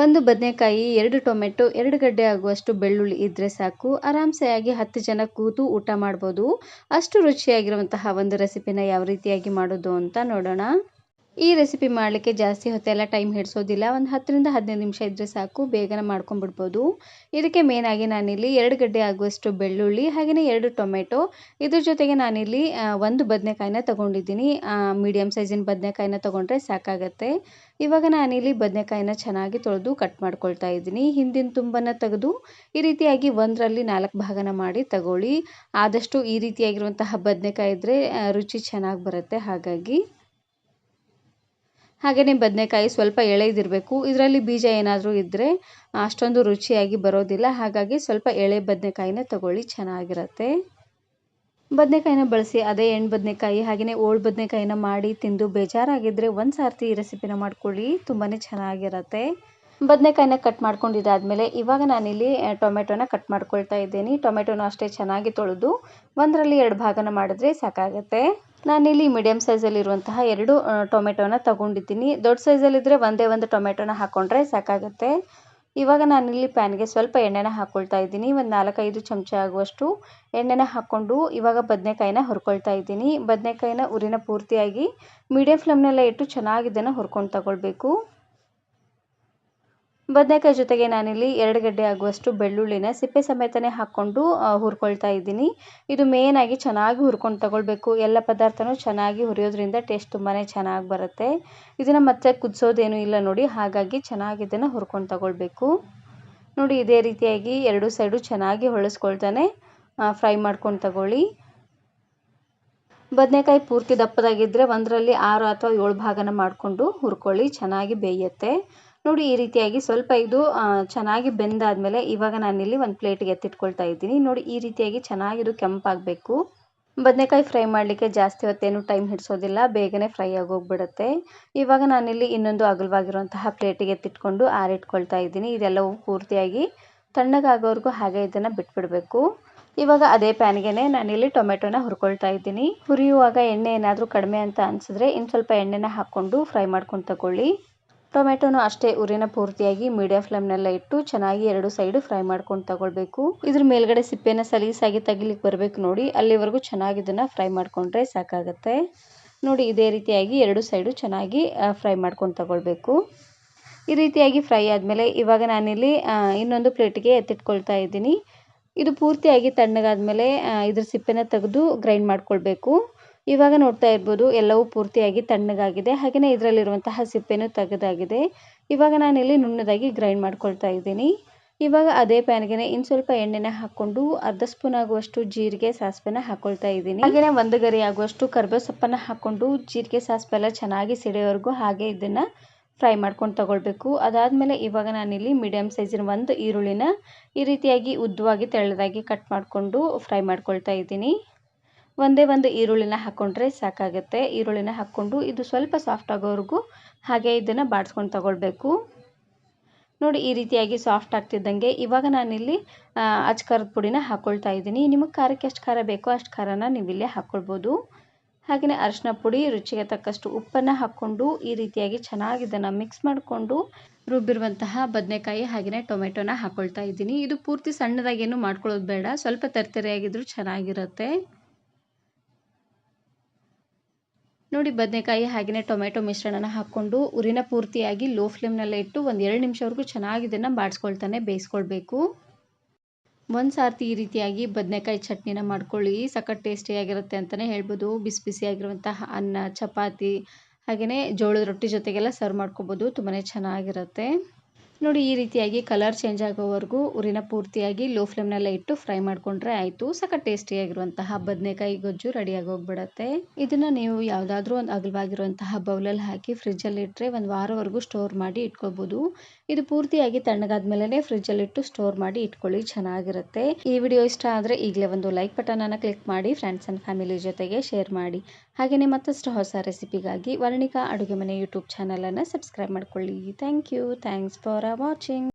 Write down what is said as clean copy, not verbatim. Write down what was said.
ಒಂದು ಬದನೆಕಾಯಿ, 2 ಟೊಮೆಟೊ, 2 ಗಡ್ಡೆ ಆಗುವಷ್ಟು ಬೆಳ್ಳುಳ್ಳಿ ಇದ್ದರೆ ಸಾಕು. ಆರಾಮ್ಸೆಯಾಗಿ 10 ಜನ ಕೂತು ಊಟ ಮಾಡ್ಬೋದು. ಅಷ್ಟು ರುಚಿಯಾಗಿರುವಂತಹ ಒಂದು ರೆಸಿಪಿನ ಯಾವ ರೀತಿಯಾಗಿ ಮಾಡೋದು ಅಂತ ನೋಡೋಣ. ಈ ರೆಸಿಪಿ ಮಾಡಲಿಕ್ಕೆ ಜಾಸ್ತಿ ಹೊತ್ತೆಲ್ಲ ಟೈಮ್ ಹಿಡಿಸೋದಿಲ್ಲ. ಒಂದು 10ರಿಂದ 15 ನಿಮಿಷ ಇದ್ದರೆ ಸಾಕು, ಬೇಗನೆ ಮಾಡ್ಕೊಂಡ್ಬಿಡ್ಬೋದು. ಇದಕ್ಕೆ ಮೇನಾಗಿ ನಾನಿಲ್ಲಿ 2 ಗಡ್ಡೆ ಆಗುವಷ್ಟು ಬೆಳ್ಳುಳ್ಳಿ, ಹಾಗೆಯೇ 2 ಟೊಮೆಟೊ, ಇದ್ರ ಜೊತೆಗೆ ನಾನಿಲ್ಲಿ ಒಂದು ಬದನೆಕಾಯಿನ ತೊಗೊಂಡಿದ್ದೀನಿ. ಮೀಡಿಯಮ್ ಸೈಜಿನ ಬದನೆಕಾಯಿನ ತೊಗೊಂಡ್ರೆ ಸಾಕಾಗತ್ತೆ. ಇವಾಗ ನಾನಿಲ್ಲಿ ಬದನೆಕಾಯಿನ ಚೆನ್ನಾಗಿ ತೊಳೆದು ಕಟ್ ಮಾಡ್ಕೊಳ್ತಾ ಇದ್ದೀನಿ. ಹಿಂದಿನ ತುಂಬನ್ನು ತೆಗೆದು ಈ ರೀತಿಯಾಗಿ 1ರಲ್ಲಿ 4 ಭಾಗನ ಮಾಡಿ ತಗೊಳ್ಳಿ. ಆದಷ್ಟು ಈ ರೀತಿಯಾಗಿರುವಂತಹ ಬದನೆಕಾಯಿ ಇದ್ದರೆ ರುಚಿ ಚೆನ್ನಾಗಿ ಬರುತ್ತೆ. ಹಾಗೆಯೇ ಬದನೆಕಾಯಿ ಸ್ವಲ್ಪ ಎಳೆದಿರಬೇಕು. ಇದರಲ್ಲಿ ಬೀಜ ಏನಾದರೂ ಇದ್ದರೆ ಅಷ್ಟೊಂದು ರುಚಿಯಾಗಿ ಬರೋದಿಲ್ಲ. ಹಾಗಾಗಿ ಸ್ವಲ್ಪ ಎಳೆ ಬದನೆಕಾಯಿನ ತಗೊಳ್ಳಿ, ಚೆನ್ನಾಗಿರುತ್ತೆ. ಬದನೆಕಾಯಿನ ಬಳಸಿ ಅದೇ ಎಣ್ಣೆ ಬದನೆಕಾಯಿ ಹಾಗೆಯೇ ಓಳು ಬದನೆಕಾಯಿನ ಮಾಡಿ ತಿಂದು ಬೇಜಾರಾಗಿದ್ದರೆ ಒಂದು ಸಾರ್ತಿ ಈ ರೆಸಿಪಿನ ಮಾಡ್ಕೊಳ್ಳಿ, ತುಂಬಾ ಚೆನ್ನಾಗಿರುತ್ತೆ. ಬದನೆಕಾಯಿನ ಕಟ್ ಮಾಡ್ಕೊಂಡಿದ್ದಾದಮೇಲೆ ಇವಾಗ ನಾನಿಲ್ಲಿ ಟೊಮೆಟೊನ ಕಟ್ ಮಾಡ್ಕೊಳ್ತಾ ಇದ್ದೀನಿ. ಟೊಮೆಟೊನ ಅಷ್ಟೇ ಚೆನ್ನಾಗಿ ತೊಳೆದು 1ರಲ್ಲಿ 2 ಭಾಗನ ಮಾಡಿದ್ರೆ ಸಾಕಾಗುತ್ತೆ. ನಾನಿಲ್ಲಿ ಮೀಡಿಯಮ್ ಸೈಜಲ್ಲಿರುವಂತಹ 2 ಟೊಮೆಟೊನ ತಗೊಂಡಿದ್ದೀನಿ. ದೊಡ್ಡ ಸೈಜಲ್ಲಿದ್ದರೆ ಒಂದೇ ಒಂದು ಟೊಮೆಟೊನ ಹಾಕ್ಕೊಂಡ್ರೆ ಸಾಕಾಗುತ್ತೆ. ಇವಾಗ ನಾನಿಲ್ಲಿ ಪ್ಯಾನ್ಗೆ ಸ್ವಲ್ಪ ಎಣ್ಣೆನ ಹಾಕ್ಕೊಳ್ತಾ ಇದ್ದೀನಿ. ಒಂದು 4-5 ಚಮಚ ಆಗುವಷ್ಟು ಎಣ್ಣೆನ ಹಾಕ್ಕೊಂಡು ಇವಾಗ ಬದನೆಕಾಯಿನ ಹುರ್ಕೊಳ್ತಾ ಇದ್ದೀನಿ. ಬದನೆಕಾಯಿನ ಉರಿನ ಪೂರ್ತಿಯಾಗಿ ಮೀಡಿಯಮ್ ಫ್ಲೇಮ್ನಲ್ಲೇ ಇಟ್ಟು ಚೆನ್ನಾಗಿ ಇದನ್ನು ಹುರ್ಕೊಂಡು ತಗೊಳ್ಬೇಕು. ಬದನೆಕಾಯಿ ಜೊತೆಗೆ ನಾನಿಲ್ಲಿ 2 ಗಡ್ಡೆ ಆಗುವಷ್ಟು ಬೆಳ್ಳುಳ್ಳಿನ ಸಿಪ್ಪೆ ಸಮೇತನೇ ಹಾಕ್ಕೊಂಡು ಹುರ್ಕೊಳ್ತಾ ಇದ್ದೀನಿ. ಇದು ಮೇಯ್ನಾಗಿ ಚೆನ್ನಾಗಿ ಹುರ್ಕೊಂಡು ತಗೊಳ್ಬೇಕು. ಎಲ್ಲ ಪದಾರ್ಥನೂ ಚೆನ್ನಾಗಿ ಹುರಿಯೋದ್ರಿಂದ ಟೇಸ್ಟ್ ತುಂಬಾ ಚೆನ್ನಾಗಿ ಬರುತ್ತೆ. ಇದನ್ನು ಮತ್ತೆ ಕುದಿಸೋದೇನೂ ಇಲ್ಲ ನೋಡಿ, ಹಾಗಾಗಿ ಚೆನ್ನಾಗಿ ಇದನ್ನು ಹುರ್ಕೊಂಡು ತಗೊಳ್ಬೇಕು. ನೋಡಿ, ಇದೇ ರೀತಿಯಾಗಿ 2 ಸೈಡು ಚೆನ್ನಾಗಿ ಹೊಳಿಸ್ಕೊಳ್ತಾನೆ ಫ್ರೈ ಮಾಡ್ಕೊಂಡು ತಗೊಳ್ಳಿ. ಬದನೆಕಾಯಿ ಪೂರ್ತಿ ದಪ್ಪದಾಗಿದ್ದರೆ 1ರಲ್ಲಿ 6 ಅಥವಾ 7 ಭಾಗನ ಮಾಡಿಕೊಂಡು ಹುರ್ಕೊಳ್ಳಿ, ಚೆನ್ನಾಗಿ ಬೇಯುತ್ತೆ. ನೋಡಿ, ಈ ರೀತಿಯಾಗಿ ಸ್ವಲ್ಪ ಇದು ಚೆನ್ನಾಗಿ ಬೆಂದಾದಮೇಲೆ ಇವಾಗ ನಾನಿಲ್ಲಿ ಒಂದು ಪ್ಲೇಟಿಗೆ ಎತ್ತಿಟ್ಕೊಳ್ತಾ ಇದ್ದೀನಿ. ನೋಡಿ, ಈ ರೀತಿಯಾಗಿ ಚೆನ್ನಾಗಿದು ಕೆಂಪಾಗಬೇಕು. ಬದನೆಕಾಯಿ ಫ್ರೈ ಮಾಡಲಿಕ್ಕೆ ಜಾಸ್ತಿ ಹೊತ್ತೇನು ಟೈಮ್ ಹಿಡಿಸೋದಿಲ್ಲ, ಬೇಗನೆ ಫ್ರೈ ಆಗೋಗ್ಬಿಡುತ್ತೆ. ಇವಾಗ ನಾನಿಲ್ಲಿ ಇನ್ನೊಂದು ಅಗಲವಾಗಿರುವಂತಹ ಪ್ಲೇಟಿಗೆ ಎತ್ತಿಟ್ಕೊಂಡು ಆರಿಟ್ಕೊಳ್ತಾ ಇದ್ದೀನಿ. ಇದೆಲ್ಲವೂ ಪೂರ್ತಿಯಾಗಿ ತಣ್ಣಗಾಗೋವರೆಗೂ ಹಾಗೆ ಇದನ್ನು ಬಿಟ್ಬಿಡಬೇಕು. ಇವಾಗ ಅದೇ ಪ್ಯಾನ್ಗೆ ನಾನಿಲ್ಲಿ ಟೊಮೆಟೊನ ಹುರ್ಕೊಳ್ತಾ ಇದ್ದೀನಿ. ಹುರಿಯುವಾಗ ಎಣ್ಣೆ ಏನಾದರೂ ಕಡಿಮೆ ಅಂತ ಅನಿಸಿದ್ರೆ ಇನ್ನು ಸ್ವಲ್ಪ ಎಣ್ಣೆನ ಹಾಕ್ಕೊಂಡು ಫ್ರೈ ಮಾಡ್ಕೊಂಡು ತಗೊಳ್ಳಿ. ಟೊಮೆಟೊನು ಅಷ್ಟೇ ಉರಿನ ಪೂರ್ತಿಯಾಗಿ ಮೀಡಿಯಂ ಫ್ಲೇಮ್ನಲ್ಲೇ ಇಟ್ಟು ಚೆನ್ನಾಗಿ 2 ಸೈಡು ಫ್ರೈ ಮಾಡ್ಕೊಂಡು ತಗೊಳ್ಬೇಕು. ಇದ್ರ ಮೇಲ್ಗಡೆ ಸಿಪ್ಪೆನ ಸಲೀಸಾಗಿ ತೆಗಿಲಿಕ್ಕೆ ಬರಬೇಕು ನೋಡಿ, ಅಲ್ಲಿವರೆಗೂ ಚೆನ್ನಾಗಿ ಇದನ್ನು ಫ್ರೈ ಮಾಡಿಕೊಂಡ್ರೆ ಸಾಕಾಗುತ್ತೆ. ನೋಡಿ, ಇದೇ ರೀತಿಯಾಗಿ 2 ಸೈಡು ಚೆನ್ನಾಗಿ ಫ್ರೈ ಮಾಡ್ಕೊಂಡು ತಗೊಳ್ಬೇಕು. ಈ ರೀತಿಯಾಗಿ ಫ್ರೈ ಆದಮೇಲೆ ಇವಾಗ ನಾನಿಲ್ಲಿ ಇನ್ನೊಂದು ಪ್ಲೇಟಿಗೆ ಎತ್ತಿಟ್ಕೊಳ್ತಾ ಇದ್ದೀನಿ. ಇದು ಪೂರ್ತಿಯಾಗಿ ತಣ್ಣಗಾದ್ಮೇಲೆ ಇದ್ರ ಸಿಪ್ಪೆನ ತೆಗೆದು ಗ್ರೈಂಡ್ ಮಾಡ್ಕೊಳ್ಬೇಕು. ಇವಾಗ ನೋಡ್ತಾ ಇರ್ಬೋದು, ಎಲ್ಲವೂ ಪೂರ್ತಿಯಾಗಿ ತಣ್ಣಗಾಗಿದೆ, ಹಾಗೆಯೇ ಇದರಲ್ಲಿರುವಂತಹ ಸಿಪ್ಪೆನೂ ತೆಗೆದಾಗಿದೆ. ಇವಾಗ ನಾನಿಲ್ಲಿ ನುಣ್ಣದಾಗಿ ಗ್ರೈಂಡ್ ಮಾಡ್ಕೊಳ್ತಾ ಇದ್ದೀನಿ. ಇವಾಗ ಅದೇ ಪ್ಯಾನ್ಗೆ ಇನ್ನು ಸ್ವಲ್ಪ ಎಣ್ಣೆನ ಹಾಕ್ಕೊಂಡು ಅರ್ಧ ಸ್ಪೂನ್ ಆಗುವಷ್ಟು ಜೀರಿಗೆ ಸಾಸಿವೆನ ಹಾಕ್ಕೊಳ್ತಾ ಇದ್ದೀನಿ. ಹಾಗೆಯೇ 1 ಗರಿ ಆಗುವಷ್ಟು ಕರಿಬೇವು ಸೊಪ್ಪನ್ನು ಹಾಕ್ಕೊಂಡು ಜೀರಿಗೆ ಸಾಸಿವೆ ಎಲ್ಲ ಚೆನ್ನಾಗಿ ಸಿಡಿಯೋವರೆಗೂ ಹಾಗೆ ಇದನ್ನು ಫ್ರೈ ಮಾಡ್ಕೊಂಡು ತಗೊಳ್ಬೇಕು. ಅದಾದಮೇಲೆ ಇವಾಗ ನಾನಿಲ್ಲಿ ಮೀಡಿಯಮ್ ಸೈಜಿನ 1 ಈರುಳ್ಳಿನ ಈ ರೀತಿಯಾಗಿ ಉದ್ದವಾಗಿ ತೆಳ್ಳದಾಗಿ ಕಟ್ ಮಾಡಿಕೊಂಡು ಫ್ರೈ ಮಾಡ್ಕೊಳ್ತಾ ಇದ್ದೀನಿ. ಒಂದೇ ಒಂದು ಈರುಳ್ಳಿನ ಹಾಕ್ಕೊಂಡ್ರೆ ಸಾಕಾಗುತ್ತೆ. ಈರುಳ್ಳಿನ ಹಾಕ್ಕೊಂಡು ಇದು ಸ್ವಲ್ಪ ಸಾಫ್ಟ್ ಆಗೋವರೆಗೂ ಹಾಗೆ ಇದನ್ನು ಬಾಡಿಸ್ಕೊಂಡು ತಗೊಳ್ಬೇಕು. ನೋಡಿ, ಈ ರೀತಿಯಾಗಿ ಸಾಫ್ಟ್ ಆಗ್ತಿದ್ದಂಗೆ ಇವಾಗ ನಾನಿಲ್ಲಿ ಅಚ್ಕಾರದ ಪುಡಿನ ಹಾಕ್ಕೊಳ್ತಾ ಇದ್ದೀನಿ. ನಿಮಗೆ ಖಾರಕ್ಕೆ ಎಷ್ಟು ಖಾರ ಬೇಕೋ ಅಷ್ಟು ಖಾರನ ನೀವು ಇಲ್ಲೇ ಹಾಕ್ಕೊಳ್ಬೋದು. ಹಾಗೆಯೇ ಅರಿಶಿನ ಪುಡಿ, ರುಚಿಗೆ ತಕ್ಕಷ್ಟು ಉಪ್ಪನ್ನು ಹಾಕ್ಕೊಂಡು ಈ ರೀತಿಯಾಗಿ ಚೆನ್ನಾಗಿ ಇದನ್ನು ಮಿಕ್ಸ್ ಮಾಡಿಕೊಂಡು ರುಬ್ಬಿರುವಂತಹ ಬದನೆಕಾಯಿ ಹಾಗೆಯೇ ಟೊಮೆಟೊನ ಹಾಕ್ಕೊಳ್ತಾ ಇದ್ದೀನಿ. ಇದು ಪೂರ್ತಿ ಸಣ್ಣದಾಗೇನು ಮಾಡ್ಕೊಳ್ಳೋದು ಬೇಡ, ಸ್ವಲ್ಪ ತರ್ತರಿಯಾಗಿದ್ರೂ ಚೆನ್ನಾಗಿರುತ್ತೆ. ನೋಡಿ, ಬದನೆಕಾಯಿ ಹಾಗೆಯೇ ಟೊಮೆಟೊ ಮಿಶ್ರಣನ ಹಾಕ್ಕೊಂಡು ಉರಿನ ಪೂರ್ತಿಯಾಗಿ ಲೋ ಫ್ಲೇಮ್ನಲ್ಲೇ ಇಟ್ಟು ಒಂದು 2 ನಿಮಿಷವರೆಗೂ ಚೆನ್ನಾಗಿ ಇದನ್ನು ಬಾಡಿಸ್ಕೊಳ್ತಾನೆ ಬೇಯಿಸ್ಕೊಳ್ಬೇಕು. ಒಂದು ಸಾರ್ತಿ ಈ ರೀತಿಯಾಗಿ ಬದನೆಕಾಯಿ ಚಟ್ನಿನ ಮಾಡ್ಕೊಳ್ಳಿ, ಸಖತ್ ಟೇಸ್ಟಿಯಾಗಿರುತ್ತೆ ಅಂತಲೇ ಹೇಳ್ಬೋದು. ಬಿಸಿ ಬಿಸಿಯಾಗಿರುವಂತಹ ಅನ್ನ, ಚಪಾತಿ ಹಾಗೆಯೇ ಜೋಳದ ರೊಟ್ಟಿ ಜೊತೆಗೆಲ್ಲ ಸರ್ವ್ ಮಾಡ್ಕೊಬೋದು, ತುಂಬಾ ಚೆನ್ನಾಗಿರುತ್ತೆ. ನೋಡಿ, ಈ ರೀತಿಯಾಗಿ ಕಲರ್ ಚೇಂಜ್ ಆಗೋವರೆಗೂ ಉರಿನ ಪೂರ್ತಿಯಾಗಿ ಲೋ ಫ್ಲೇಮ್ನಲ್ಲೇ ಇಟ್ಟು ಫ್ರೈ ಮಾಡಿಕೊಂಡ್ರೆ ಆಯಿತು. ಸಖತ್ ಟೇಸ್ಟಿಯಾಗಿರುವಂತಹ ಬದನೆಕಾಯಿ ಗೊಜ್ಜು ರೆಡಿಯಾಗಿ ಹೋಗ್ಬಿಡುತ್ತೆ. ಇದನ್ನು ನೀವು ಯಾವುದಾದ್ರೂ ಒಂದು ಅಗಲವಾಗಿರುವಂತಹ ಬೌಲಲ್ಲಿ ಹಾಕಿ ಫ್ರಿಜ್ಜಲ್ಲಿ ಇಟ್ಟರೆ 1 ವಾರವರೆಗೂ ಸ್ಟೋರ್ ಮಾಡಿ ಇಟ್ಕೋಬೋದು. ಇದು ಪೂರ್ತಿಯಾಗಿ ತಣ್ಣಗಾದ್ಮೇಲೆ ಫ್ರಿಜ್ಜಲ್ಲಿಟ್ಟು ಸ್ಟೋರ್ ಮಾಡಿ ಇಟ್ಕೊಳ್ಳಿ, ಚೆನ್ನಾಗಿರುತ್ತೆ. ಈ ವಿಡಿಯೋ ಇಷ್ಟ ಆದರೆ ಈಗಲೇ ಒಂದು ಲೈಕ್ ಬಟನನ್ನು ಕ್ಲಿಕ್ ಮಾಡಿ ಫ್ರೆಂಡ್ಸ್ ಆ್ಯಂಡ್ ಫ್ಯಾಮಿಲಿ ಜೊತೆಗೆ ಶೇರ್ ಮಾಡಿ. ಹಾಗೆಯೇ ಮತ್ತಷ್ಟು ಹೊಸ ರೆಸಿಪಿಗಾಗಿ ವರ್ಣಿಕಾ ಅಡುಗೆ ಮನೆ ಯೂಟ್ಯೂಬ್ ಚಾನಲನ್ನು ಸಬ್ಸ್ಕ್ರೈಬ್ ಮಾಡ್ಕೊಳ್ಳಿ. Thank you. Thanks for watching.